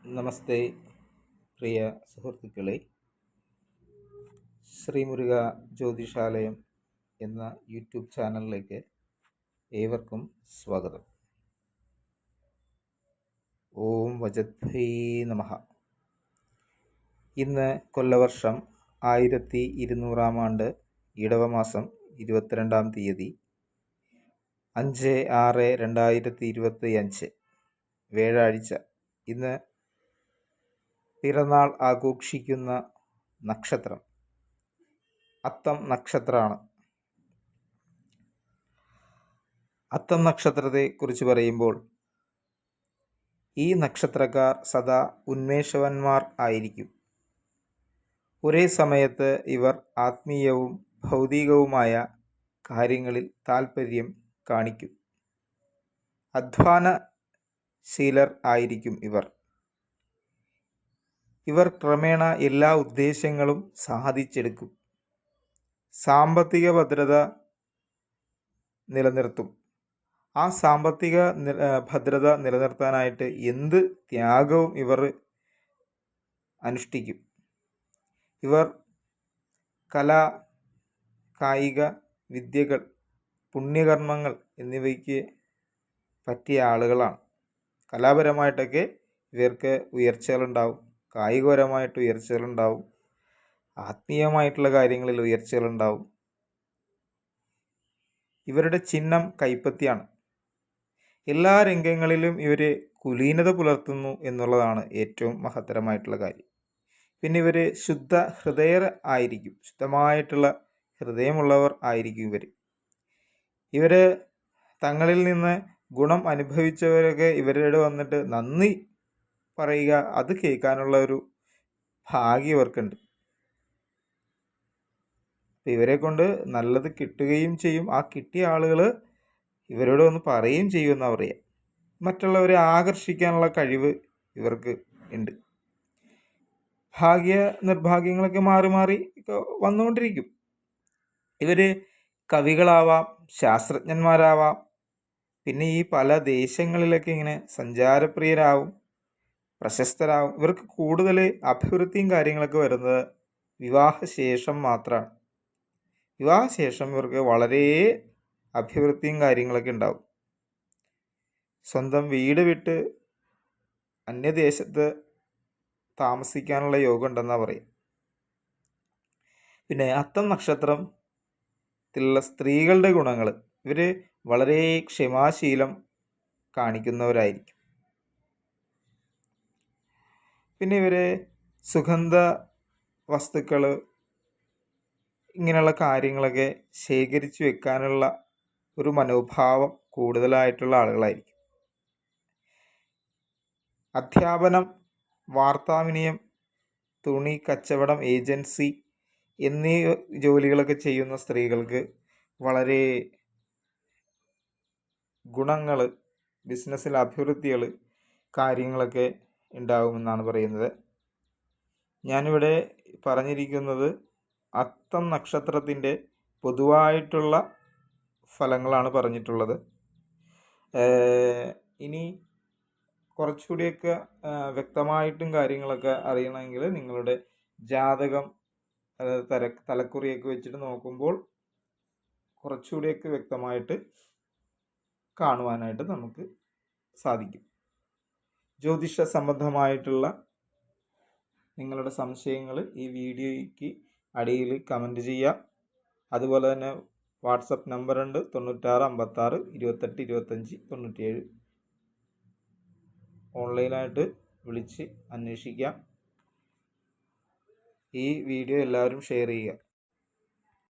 നമസ്തേ പ്രിയ സുഹൃത്തുക്കളെ, ശ്രീമുരുക ജ്യോതിഷാലയം എന്ന യൂട്യൂബ് ചാനലിലേക്ക് ഏവർക്കും സ്വാഗതം. ഓം വജദ്ഭൈ നമഃ. ഇന്ന് കൊല്ലവർഷം 1200 ആണ്ട് ഇടവമാസം 22 തീയതി 5/6/2025 വ്യാഴാഴ്ച. ഇന്ന് പിറന്നാൾ ആഘോഷിക്കുന്ന നക്ഷത്രം അത്തം നക്ഷത്രമാണ്. അത്തം നക്ഷത്രത്തെ കുറിച്ച് പറയുമ്പോൾ ഈ നക്ഷത്രക്കാർ സദാ ഉന്മേഷവാന്മാർ ആയിരിക്കും. ഒരേ സമയത്ത് ഇവർ ആത്മീയവും ഭൗതികവുമായ കാര്യങ്ങളിൽ താൽപ്പര്യം കാണിക്കും. അധ്വാനശീലർ ആയിരിക്കും ഇവർ. ക്രമേണ എല്ലാ ഉദ്ദേശങ്ങളും സാധിച്ചെടുക്കും. സാമ്പത്തിക ഭദ്രത നിലനിർത്തും. ആ സാമ്പത്തിക ഭദ്രത നിലനിർത്താനായിട്ട് എന്ത് ത്യാഗവും ഇവർ അനുഷ്ഠിക്കും. ഇവർ കല, കായിക വിദ്യകൾ, പുണ്യകർമ്മങ്ങൾ എന്നിവയ്ക്ക് പറ്റിയ ആളുകളാണ്. കലാപരമായിട്ടൊക്കെ ഇവർക്ക് ഉയർച്ചകളുണ്ടാവും, കായികപരമായിട്ട് ഉയർച്ചകളുണ്ടാവും, ആത്മീയമായിട്ടുള്ള കാര്യങ്ങളിൽ ഉയർച്ചകളുണ്ടാവും. ഇവരുടെ ചിഹ്നം കൈപ്പത്തിയാണ്. എല്ലാ രംഗങ്ങളിലും ഇവർ കുലീനത പുലർത്തുന്നു എന്നുള്ളതാണ് ഏറ്റവും മഹത്തരമായിട്ടുള്ള കാര്യം. പിന്നെ ഇവർ ശുദ്ധ ഹൃദയർ ആയിരിക്കും. ശുദ്ധമായിട്ടുള്ള ഹൃദയമുള്ളവർ ആയിരിക്കും ഇവർ. തങ്ങളിൽ നിന്ന് ഗുണം അനുഭവിച്ചവരൊക്കെ ഇവരോട് വന്നിട്ട് നന്ദി പറയുക, അത് കേൾക്കാനുള്ള ഒരു ഭാഗ്യം ഇവർക്കുണ്ട്. ഇവരെ കൊണ്ട് നല്ലത് കിട്ടുകയും ചെയ്യും. ആ കിട്ടിയ ആളുകൾ ഇവരോട് വന്ന് പറയുകയും ചെയ്യുമെന്നാണ് പറയുക. മറ്റുള്ളവരെ ആകർഷിക്കാനുള്ള കഴിവ് ഇവർക്ക് ഉണ്ട്. ഭാഗ്യ നിർഭാഗ്യങ്ങളൊക്കെ മാറി മാറി വന്നുകൊണ്ടിരിക്കും. ഇവർ കവികളാവാം, ശാസ്ത്രജ്ഞന്മാരാവാം, പിന്നെ ഈ പല ദേശങ്ങളിലൊക്കെ ഇങ്ങനെ സഞ്ചാരപ്രിയരാവും, പ്രശസ്തരാകും. ഇവർക്ക് കൂടുതൽ അഭിവൃദ്ധിയും കാര്യങ്ങളൊക്കെ വരുന്നത് വിവാഹശേഷം മാത്രമാണ്. വിവാഹശേഷം ഇവർക്ക് വളരെ അഭിവൃദ്ധിയും കാര്യങ്ങളൊക്കെ ഉണ്ടാവും. സ്വന്തം വീട് വിട്ട് അന്യദേശത്ത് താമസിക്കാനുള്ള യോഗം ഉണ്ടെന്നാണ് പറയും. പിന്നെ അത്തം നക്ഷത്രത്തിലുള്ള സ്ത്രീകളുടെ ഗുണങ്ങൾ, ഇവർ വളരെ ക്ഷമാശീലം കാണിക്കുന്നവരായിരിക്കും. പിന്നെ ഇവർ സുഗന്ധ വസ്തുക്കൾ, ഇങ്ങനെയുള്ള കാര്യങ്ങളൊക്കെ ശേഖരിച്ചു വെക്കാനുള്ള ഒരു മനോഭാവം കൂടുതലായിട്ടുള്ള ആളുകളായിരിക്കും. അധ്യാപനം, വാർത്താവിനിമയം, തുണി കച്ചവടം, ഏജൻസി എന്നീ ജോലികളൊക്കെ ചെയ്യുന്ന സ്ത്രീകൾക്ക് വളരെ ഗുണങ്ങൾ, ബിസിനസ്സിൽ അഭിവൃദ്ധികൾ, കാര്യങ്ങളൊക്കെ ഉണ്ടാകുമെന്നാണ് പറയുന്നത്. ഞാനിവിടെ പറഞ്ഞിരിക്കുന്നത് അത്തം നക്ഷത്രത്തിൻ്റെ പൊതുവായിട്ടുള്ള ഫലങ്ങളാണ് പറഞ്ഞിട്ടുള്ളത്. ഇനി കുറച്ചുകൂടിയൊക്കെ വ്യക്തമായിട്ടും കാര്യങ്ങളൊക്കെ അറിയണമെങ്കിൽ നിങ്ങളുടെ ജാതകം, തലക്കുറിയൊക്കെ വെച്ചിട്ട് നോക്കുമ്പോൾ കുറച്ചുകൂടിയൊക്കെ വ്യക്തമായിട്ട് കാണുവാനായിട്ട് നമുക്ക് സാധിക്കും. ജ്യോതിഷ സംബന്ധമായിട്ടുള്ള നിങ്ങളുടെ സംശയങ്ങൾ ഈ വീഡിയോയ്ക്ക് അടിയിൽ കമൻറ്റ് ചെയ്യുക. അതുപോലെ തന്നെ വാട്സപ്പ് നമ്പറുണ്ട് 96 56 28 25 97. ഓൺലൈനായിട്ട് വിളിച്ച് അന്വേഷിക്കാം. ഈ വീഡിയോ എല്ലാവരും ഷെയർ ചെയ്യുക.